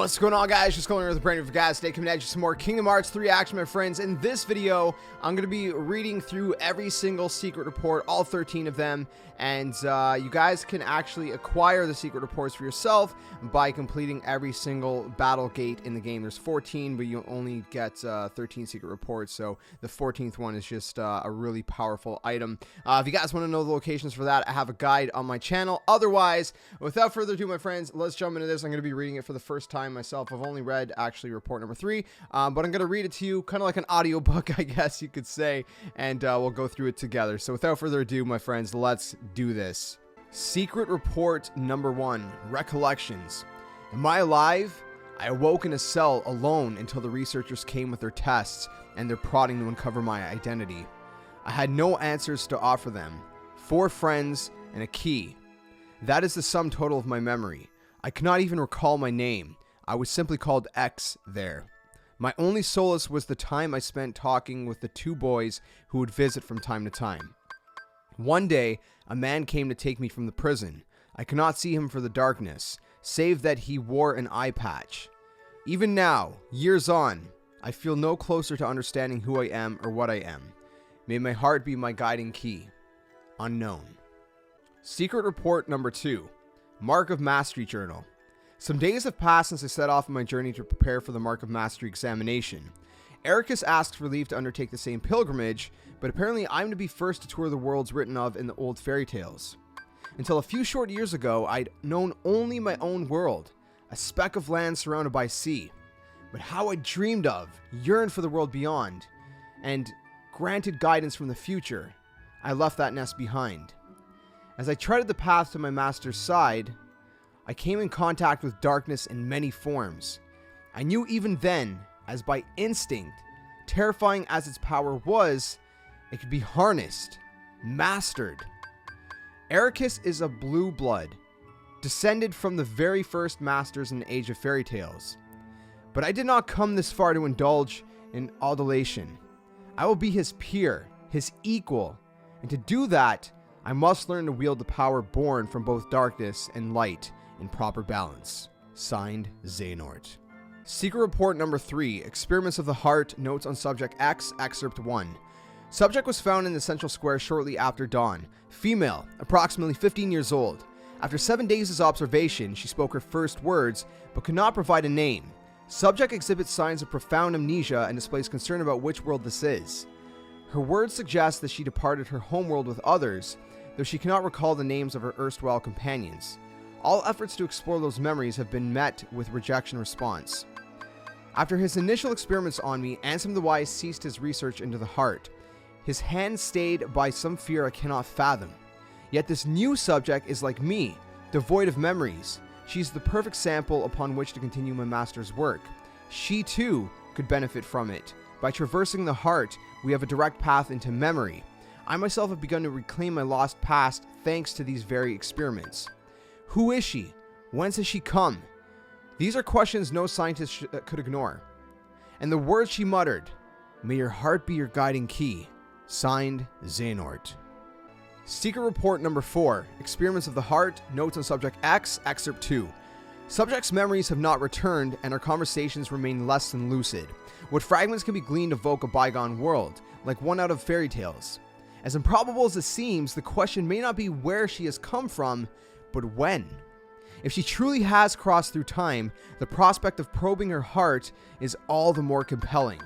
What's going on, guys? Just going over the brand new guys today, coming at you some more Kingdom Hearts 3 action, my friends. In this video, I'm going to be reading through every single secret report, all 13 of them, and you guys can actually acquire the secret reports for yourself by completing every single battle gate in the game. There's 14, but you only get 13 secret reports, so the 14th one is just a really powerful item. If you guys want to know the locations for that, I have a guide on my channel. Otherwise, without further ado, my friends, let's jump into this. I'm going to be reading it for the first time myself. I've only read actually report number 3, but I'm going to read it to you kind of like an audiobook, I guess you could say, and we'll go through it together. So without further ado, my friends, let's do this. Secret report number 1, recollections. Am I alive? I awoke in a cell alone until the researchers came with their tests and their prodding to uncover my identity. I had no answers to offer them. 4 friends and a key. That is the sum total of my memory. I cannot even recall my name. I was simply called X there. My only solace was the time I spent talking with the 2 boys who would visit from time to time. One day, a man came to take me from the prison. I could not see him for the darkness, save that he wore an eye patch. Even now, years on, I feel no closer to understanding who I am or what I am. May my heart be my guiding key. Unknown. Secret report number 2, Mark of Mastery Journal. Some days have passed since I set off on my journey to prepare for the Mark of Mastery examination. Ericus asked for leave to undertake the same pilgrimage, but apparently I'm to be first to tour the worlds written of in the old fairy tales. Until a few short years ago, I'd known only my own world, a speck of land surrounded by sea. But how I dreamed of, yearned for the world beyond, and granted guidance from the future, I left that nest behind. As I treaded the path to my master's side, I came in contact with darkness in many forms. I knew even then, as by instinct, terrifying as its power was, it could be harnessed, mastered. Ericus is a blue blood, descended from the very first masters in the age of fairy tales. But I did not come this far to indulge in adulation. I will be his peer, his equal, and to do that, I must learn to wield the power born from both darkness and light in proper balance. Signed, Xehanort. Secret report number 3, Experiments of the Heart, Notes on Subject X, Excerpt 1. Subject was found in the central square shortly after dawn. Female, approximately 15 years old. After 7 days' observation, she spoke her first words, but could not provide a name. Subject exhibits signs of profound amnesia and displays concern about which world this is. Her words suggest that she departed her homeworld with others, though she cannot recall the names of her erstwhile companions. All efforts to explore those memories have been met with rejection response. After his initial experiments on me, Ansem the Wise ceased his research into the heart. His hand stayed by some fear I cannot fathom. Yet this new subject is like me, devoid of memories. She's the perfect sample upon which to continue my master's work. She too could benefit from it. By traversing the heart, we have a direct path into memory. I myself have begun to reclaim my lost past thanks to these very experiments. Who is she? Whence has she come? These are questions no scientist could ignore. And the words she muttered, "May your heart be your guiding key." Signed, Xehanort. Secret report number 4, Experiments of the Heart, Notes on Subject X, Excerpt 2. Subject's memories have not returned, and our conversations remain less than lucid. What fragments can be gleaned evoke a bygone world, like one out of fairy tales. As improbable as it seems, the question may not be where she has come from, but when. If she truly has crossed through time, the prospect of probing her heart is all the more compelling.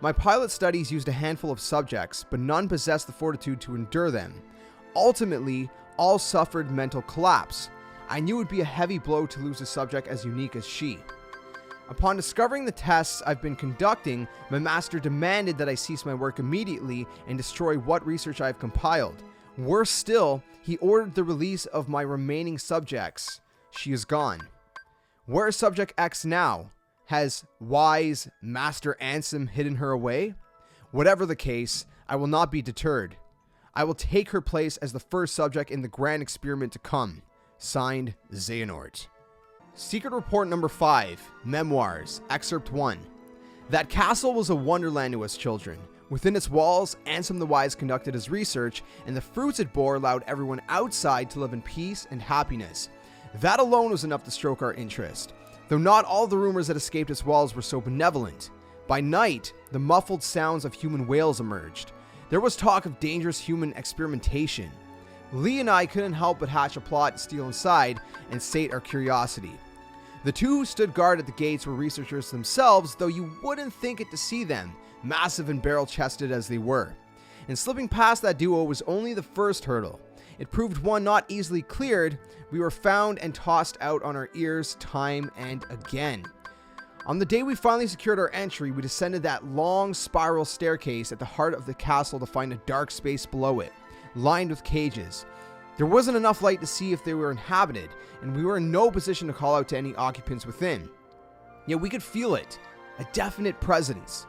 My pilot studies used a handful of subjects, but none possessed the fortitude to endure them. Ultimately, all suffered mental collapse. I knew it would be a heavy blow to lose a subject as unique as she. Upon discovering the tests I've been conducting, my master demanded that I cease my work immediately and destroy what research I have compiled. Worse still, he ordered the release of my remaining subjects. She is gone. Where is Subject X now? Has wise Master Ansem hidden her away? Whatever the case, I will not be deterred. I will take her place as the first subject in the grand experiment to come. Signed, Xehanort. Secret report number 5, Memoirs, Excerpt 1. That castle was a wonderland to us children. Within its walls, Ansem the Wise conducted his research, and the fruits it bore allowed everyone outside to live in peace and happiness. That alone was enough to stroke our interest. though not all the rumors that escaped its walls were so benevolent. By night, the muffled sounds of human wails emerged. There was talk of dangerous human experimentation. Lee and I couldn't help but hatch a plot to steal inside and sate our curiosity. The two who stood guard at the gates were researchers themselves, though you wouldn't think it to see them, massive and barrel-chested as they were. And slipping past that duo was only the first hurdle. It proved one not easily cleared. We were found and tossed out on our ears time and again. On the day we finally secured our entry, we descended that long spiral staircase at the heart of the castle to find a dark space below it, lined with cages. There wasn't enough light to see if they were inhabited, and we were in no position to call out to any occupants within. Yet we could feel it, a definite presence.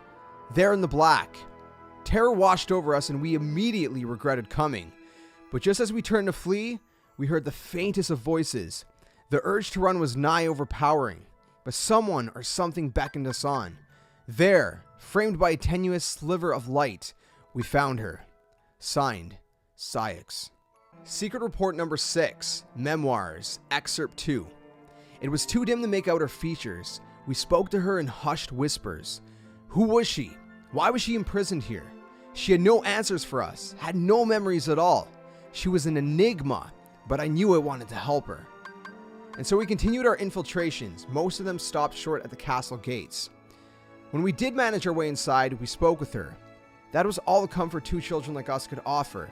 There in the black. Terror washed over us and we immediately regretted coming. But just as we turned to flee, we heard the faintest of voices. The urge to run was nigh overpowering, but someone or something beckoned us on. There, framed by a tenuous sliver of light, we found her. Signed, Syx. Secret Report number 6, Memoirs, Excerpt 2. It was too dim to make out her features. We spoke to her in hushed whispers. Who was she? Why was she imprisoned here? She had no answers for us, had no memories at all. She was an enigma, but I knew I wanted to help her. And so we continued our infiltrations. Most of them stopped short at the castle gates. When we did manage our way inside, we spoke with her. That was all the comfort two children like us could offer.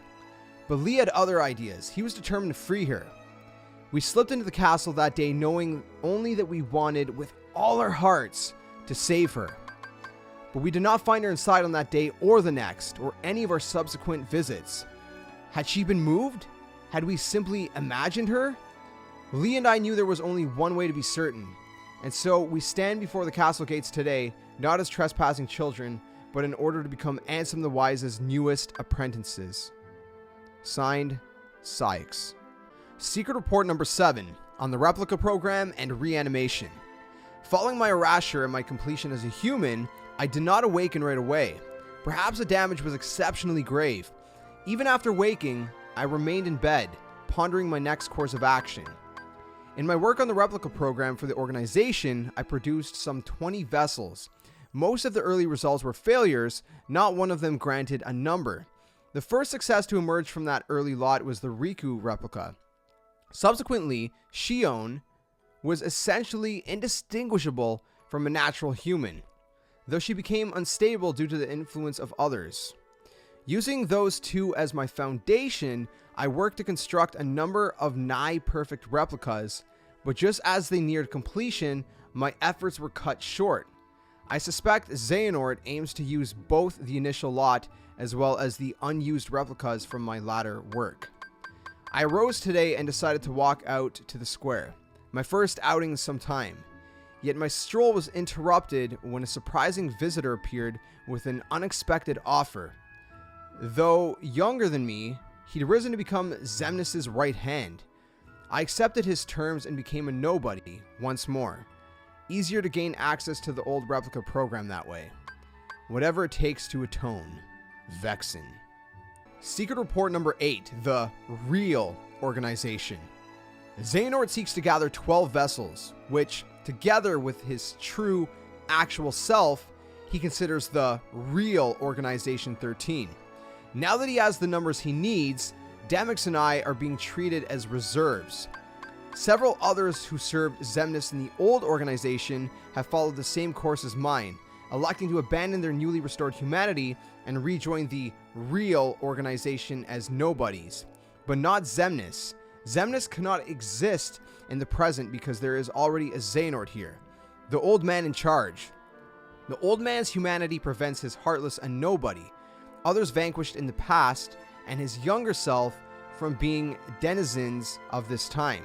But Lee had other ideas. He was determined to free her. We slipped into the castle that day knowing only that we wanted with all our hearts to save her. But we did not find her inside on that day or the next, or any of our subsequent visits. Had she been moved? Had we simply imagined her? Lee and I knew there was only one way to be certain, and so we stand before the castle gates today, not as trespassing children, but in order to become Ansem the Wise's newest apprentices. Signed, Syx. Secret Report number 7, on the replica program and reanimation. Following my erasure and my completion as a human, I did not awaken right away. Perhaps the damage was exceptionally grave. Even after waking, I remained in bed, pondering my next course of action. In my work on the replica program for the organization, I produced some 20 vessels. Most of the early results were failures, not one of them granted a number. The first success to emerge from that early lot was the Riku replica. Subsequently, Shion was essentially indistinguishable from a natural human, though she became unstable due to the influence of others. Using those two as my foundation, I worked to construct a number of nigh-perfect replicas, but just as they neared completion, my efforts were cut short. I suspect Xehanort aims to use both the initial lot as well as the unused replicas from my latter work. I arose today and decided to walk out to the square, my first outing in some time. Yet my stroll was interrupted when a surprising visitor appeared with an unexpected offer. Though younger than me, he'd risen to become Xemnas' right hand. I accepted his terms and became a nobody once more. Easier to gain access to the old replica program that way. Whatever it takes to atone. Vexen. Secret Report number 8, the Real Organization. Xehanort seeks to gather 12 vessels, which, together with his true, actual self, he considers the Real Organization 13. Now that he has the numbers he needs, Demix and I are being treated as reserves. Several others who served Xemnas in the old organization have followed the same course as mine, electing to abandon their newly restored humanity and rejoin the Real Organization as nobodies. But not Xemnas. Xemnas cannot exist in the present because there is already a Xehanort here, the old man in charge. The old man's humanity prevents his Heartless a nobody, others vanquished in the past, and his younger self from being denizens of this time.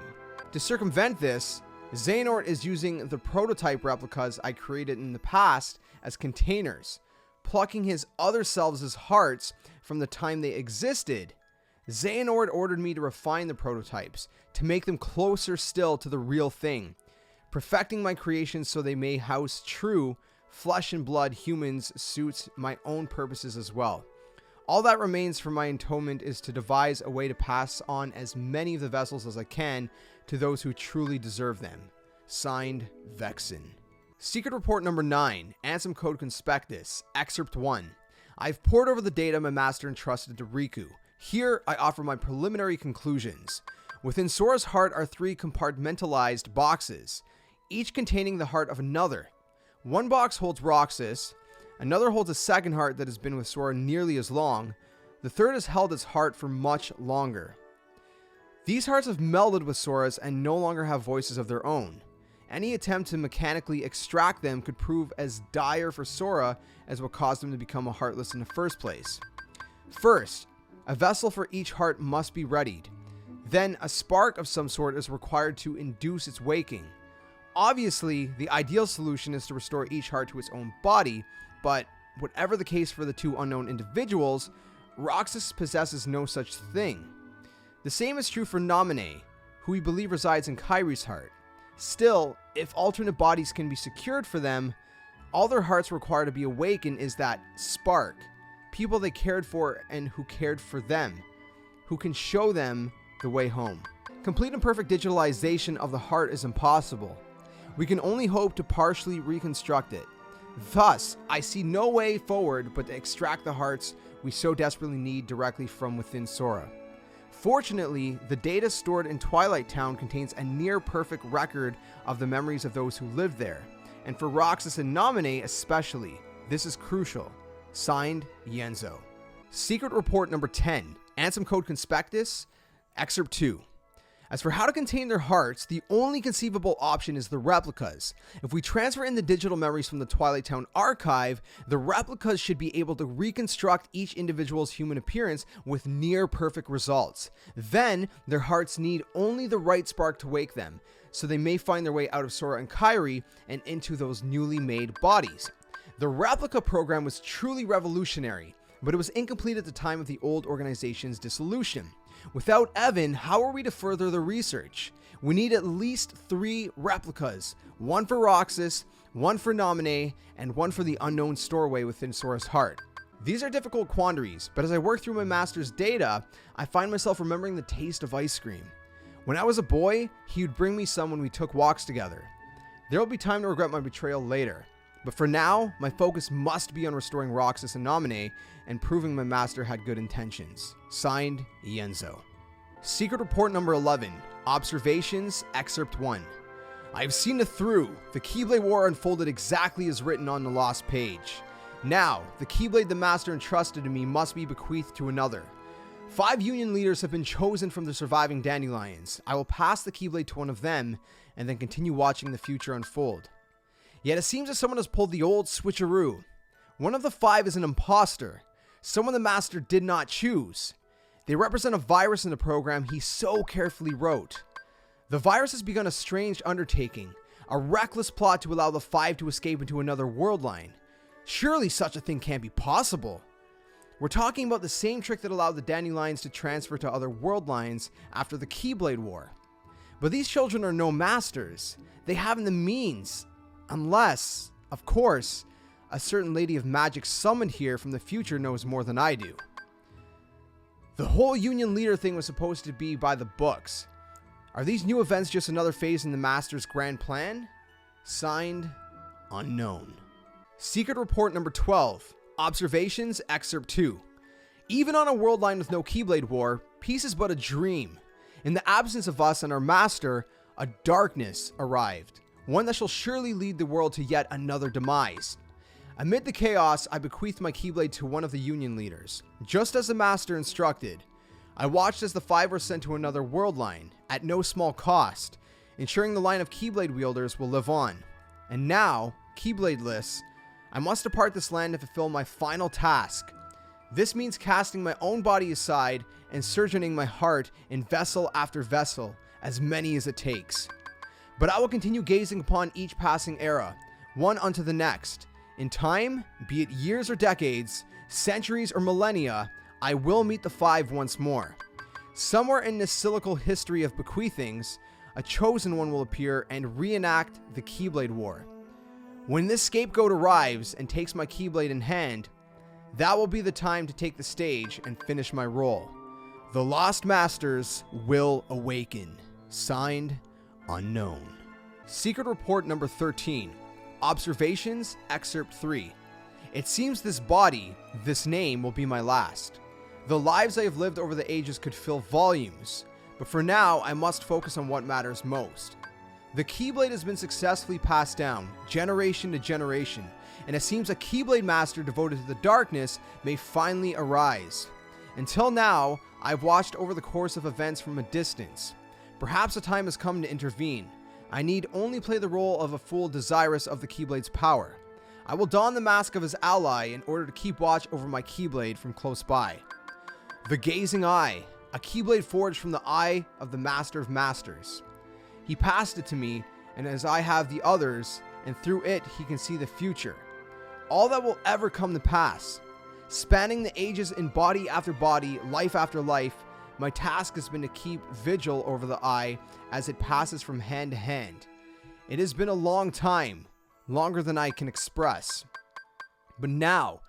To circumvent this, Xehanort is using the prototype replicas I created in the past as containers, plucking his other selves' hearts from the time they existed. Xehanort ordered me to refine the prototypes, to make them closer still to the real thing, perfecting my creations so they may house true flesh and blood humans suits my own purposes as well. All that remains for my atonement is to devise a way to pass on as many of the vessels as I can to those who truly deserve them. Signed, Vexen. Secret Report number 9, Ansem Code Conspectus, Excerpt 1. I've pored over the data my master entrusted to Riku. Here, I offer my preliminary conclusions. Within Sora's heart are 3 compartmentalized boxes, each containing the heart of another. One box holds Roxas, another holds a second heart that has been with Sora nearly as long, the third has held its heart for much longer. These hearts have melded with Sora's and no longer have voices of their own. Any attempt to mechanically extract them could prove as dire for Sora as what caused him to become a Heartless in the first place. First, a vessel for each heart must be readied. Then, a spark of some sort is required to induce its waking. Obviously, the ideal solution is to restore each heart to its own body, but whatever the case for the 2 unknown individuals, Roxas possesses no such thing. The same is true for Naminé, who we believe resides in Kairi's heart. Still, if alternate bodies can be secured for them, all their hearts require to be awakened is that spark, people they cared for and who cared for them, who can show them the way home. Complete and perfect digitalization of the heart is impossible. We can only hope to partially reconstruct it. Thus, I see no way forward but to extract the hearts we so desperately need directly from within Sora. Fortunately, the data stored in Twilight Town contains a near-perfect record of the memories of those who lived there, and for Roxas and Naminé especially, this is crucial. Signed, Yenzo. Secret Report number 10, Ansem Code Conspectus, Excerpt 2. As for how to contain their hearts, the only conceivable option is the replicas. If we transfer in the digital memories from the Twilight Town archive, the replicas should be able to reconstruct each individual's human appearance with near-perfect results. Then, their hearts need only the right spark to wake them, so they may find their way out of Sora and Kairi and into those newly made bodies. The replica program was truly revolutionary, but it was incomplete at the time of the old organization's dissolution. Without Evan, how are we to further the research? We need at least 3 replicas, one for Roxas, one for Naminé, and one for the unknown storeway within Sora's heart. These are difficult quandaries, but as I work through my master's data, I find myself remembering the taste of ice cream. When I was a boy, he would bring me some when we took walks together. There will be time to regret my betrayal later, but for now, my focus must be on restoring Roxas and Naminé and proving my master had good intentions. Signed, Yenzo. Secret Report number 11, Observations, Excerpt 1. I have seen it through. The Keyblade War unfolded exactly as written on the lost page. Now, the Keyblade the master entrusted to me must be bequeathed to another. 5 Union leaders have been chosen from the surviving dandelions. I will pass the Keyblade to one of them and then continue watching the future unfold. Yet it seems that someone has pulled the old switcheroo. One of the 5 is an imposter, someone the master did not choose. They represent a virus in the program he so carefully wrote. The virus has begun a strange undertaking, a reckless plot to allow the 5 to escape into another world line. Surely such a thing can't be possible. We're talking about the same trick that allowed the dandelions to transfer to other world lines after the Keyblade War. But these children are no masters. They haven't the means. Unless, of course, a certain lady of magic summoned here from the future knows more than I do. The whole Union leader thing was supposed to be by the books. Are these new events just another phase in the Master's grand plan? Signed, Unknown. Secret Report number 12, Observations, Excerpt 2. Even on a world line with no Keyblade War, peace is but a dream. In the absence of us and our Master, a darkness arrived. One that shall surely lead the world to yet another demise. Amid the chaos, I bequeathed my Keyblade to one of the Union leaders. Just as the Master instructed, I watched as the 5 were sent to another world line, at no small cost, ensuring the line of Keyblade wielders will live on. And now, Keybladeless, I must depart this land to fulfill my final task. This means casting my own body aside and sojourning my heart in vessel after vessel, as many as it takes. But I will continue gazing upon each passing era, one unto the next. In time, be it years or decades, centuries or millennia, I will meet the 5 once more. Somewhere in this cyclical history of bequeathings, a chosen one will appear and reenact the Keyblade War. When this scapegoat arrives and takes my Keyblade in hand, that will be the time to take the stage and finish my role. The Lost Masters will awaken. Signed, Unknown. Secret Report number 13. Observations, Excerpt 3. It seems this body, this name, will be my last. The lives I have lived over the ages could fill volumes, but for now I must focus on what matters most. The Keyblade has been successfully passed down, generation to generation, and it seems a Keyblade master devoted to the darkness may finally arise. Until now, I've watched over the course of events from a distance. Perhaps a time has come to intervene. I need only play the role of a fool desirous of the Keyblade's power. I will don the mask of his ally in order to keep watch over my Keyblade from close by. The Gazing Eye, a Keyblade forged from the eye of the Master of Masters. He passed it to me, and as I have the others, and through it he can see the future. All that will ever come to pass. Spanning the ages in body after body, life after life, my task has been to keep vigil over the eye as it passes from hand to hand. It has been a long time, longer than I can express. But now,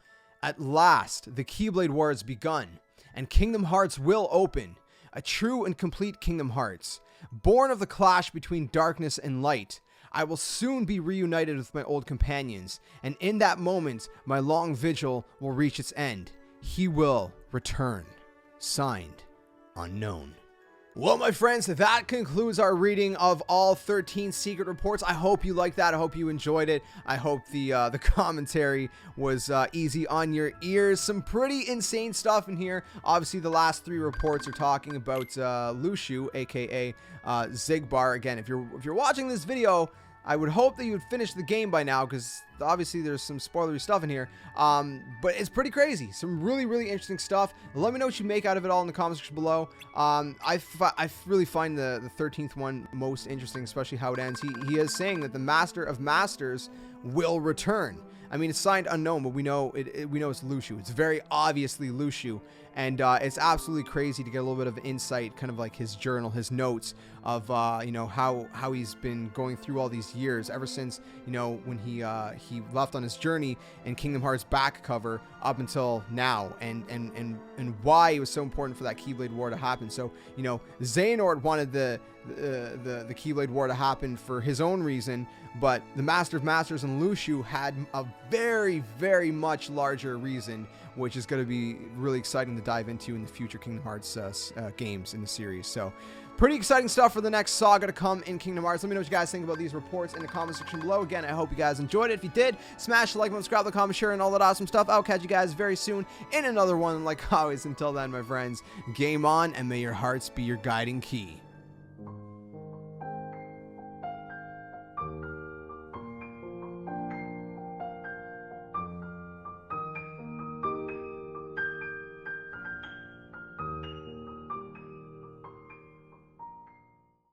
at last, the Keyblade War has begun, and Kingdom Hearts will open. A true and complete Kingdom Hearts. Born of the clash between darkness and light, I will soon be reunited with my old companions, and in that moment, my long vigil will reach its end. He will return. Signed, Unknown. Well, my friends, that concludes our reading of all 13 secret reports. I hope you liked that. I hope you enjoyed it. I hope the commentary was easy on your ears. Some pretty insane stuff in here. Obviously, the last 3 reports are talking about Lushu, aka Xigbar. Again, if you're watching this video, I would hope that you would finish the game by now, because obviously there's some spoilery stuff in here. But it's pretty crazy. Some really, really interesting stuff. Let me know what you make out of it all in the comment section below. I really find the 13th one most interesting, especially how it ends. He is saying that the Master of Masters will return. I mean, it's signed Unknown, but we know we know it's Lushu. It's very obviously Lushu, and it's absolutely crazy to get a little bit of insight, kind of like his journal, his notes of you know, how he's been going through all these years ever since, you know, when he left on his journey in Kingdom Hearts back cover up until now, and why it was so important for that Keyblade War to happen. So, you know, Xehanort wanted the Keyblade War to happen for his own reason, but the Master of Masters and Lushu had a very, very much larger reason, which is going to be really exciting to dive into in the future Kingdom Hearts games in the series. So, pretty exciting stuff for the next saga to come in Kingdom Hearts. Let me know what you guys think about these reports in the comment section below. Again, I hope you guys enjoyed it. If you did, smash the like button, subscribe, the comment, share, and all that awesome stuff. I'll catch you guys very soon in another one. Like always, until then, my friends, game on, and may your hearts be your guiding key.